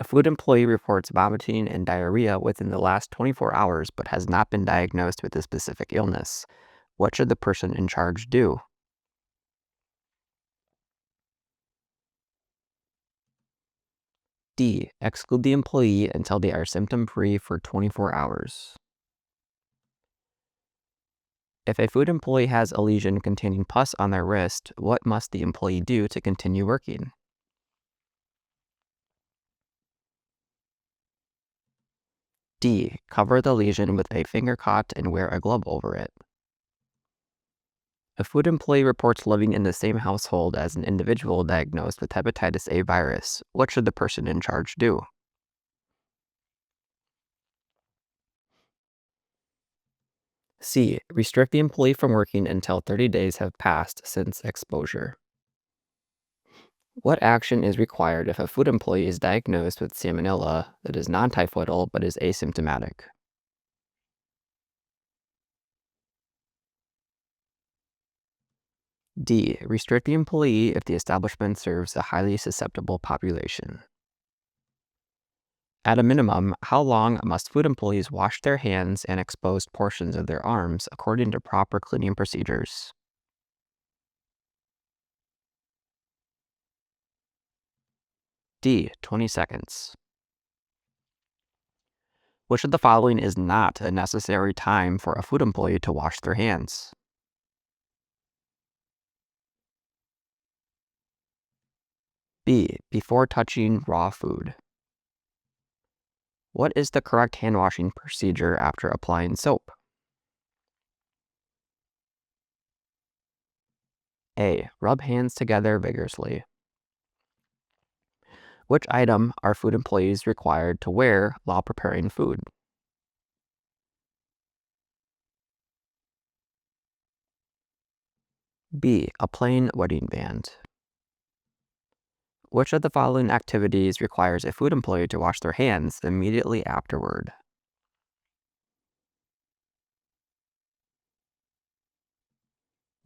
A food employee reports vomiting and diarrhea within the last 24 hours but has not been diagnosed with a specific illness. What should the person in charge do? D. Exclude the employee until they are symptom-free for 24 hours. If a food employee has a lesion containing pus on their wrist, what must the employee do to continue working? D. Cover the lesion with a finger cot and wear a glove over it. A food employee reports living in the same household as an individual diagnosed with hepatitis A virus. What should the person in charge do? C. Restrict the employee from working until 30 days have passed since exposure. What action is required if a food employee is diagnosed with salmonella that is non-typhoidal but is asymptomatic? D. Restrict the employee if the establishment serves a highly susceptible population. At a minimum, how long must food employees wash their hands and exposed portions of their arms according to proper cleaning procedures? D. 20 seconds. Which of the following is not a necessary time for a food employee to wash their hands? B. Before touching raw food. What is the correct hand washing procedure after applying soap? A. Rub hands together vigorously. Which item are food employees required to wear while preparing food? B. A plain wedding band. Which of the following activities requires a food employee to wash their hands immediately afterward?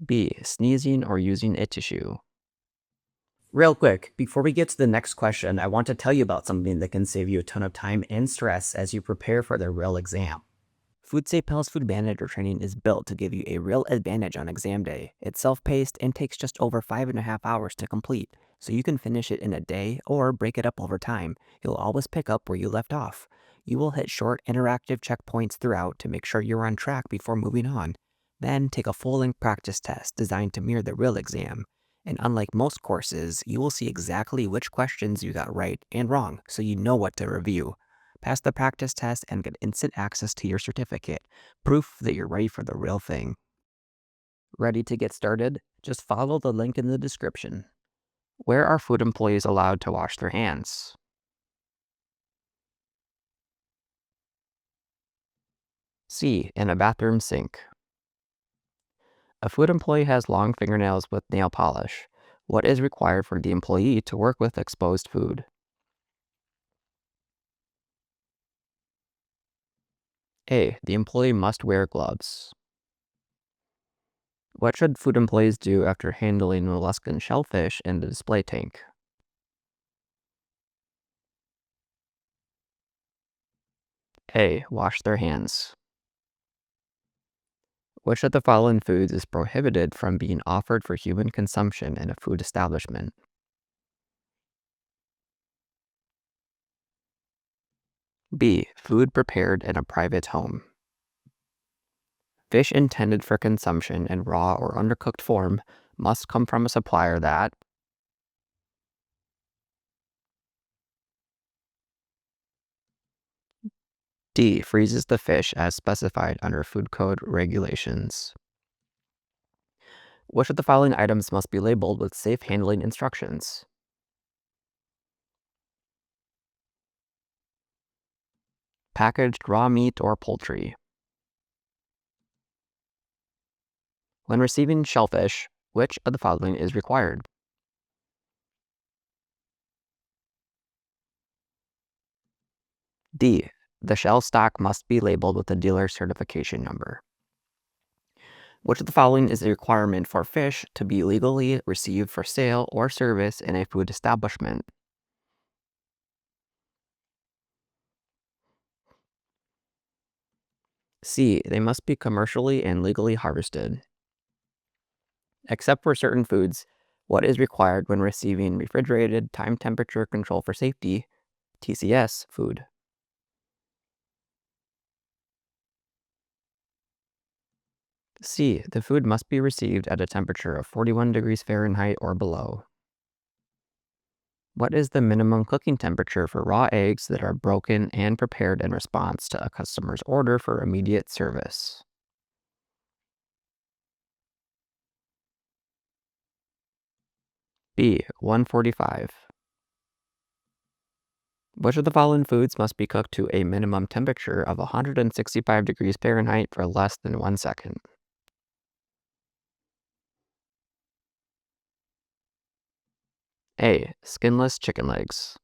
B. Sneezing or using a tissue. Real quick, before we get to the next question, I want to tell you about something that can save you a ton of time and stress as you prepare for the real exam. FoodSafePal's Food Manager training is built to give you a real advantage on exam day. It's self-paced and takes just over 5.5 hours to complete, so you can finish it in a day or break it up over time. You'll always pick up where you left off. You will hit short, interactive checkpoints throughout to make sure you're on track before moving on. Then take a full-length practice test designed to mirror the real exam. And unlike most courses, you will see exactly which questions you got right and wrong, so you know what to review. Pass the practice test and get instant access to your certificate, proof that you're ready for the real thing. Ready to get started? Just follow the link in the description. Where are food employees allowed to wash their hands? C. In a bathroom sink. A food employee has long fingernails with nail polish. What is required for the employee to work with exposed food? A. The employee must wear gloves. What should food employees do after handling molluscan shellfish in the display tank? A. Wash their hands. Which of the following foods is prohibited from being offered for human consumption in a food establishment? B. Food prepared in a private home. Fish intended for consumption in raw or undercooked form must come from a supplier that D. Freezes the fish as specified under food code regulations. Which of the following items must be labeled with safe handling instructions? Packaged raw meat or poultry. When receiving shellfish, which of the following is required? D. The shell stock must be labeled with the dealer certification number. Which of the following is a requirement for fish to be legally received for sale or service in a food establishment? C. They must be commercially and legally harvested. Except for certain foods, what is required when receiving refrigerated time temperature control for safety (TCS) food? C. The food must be received at a temperature of 41 degrees Fahrenheit or below. What is the minimum cooking temperature for raw eggs that are broken and prepared in response to a customer's order for immediate service? B. 145. Which of the following foods must be cooked to a minimum temperature of 165 degrees Fahrenheit for less than 1 second? A. Skinless chicken legs.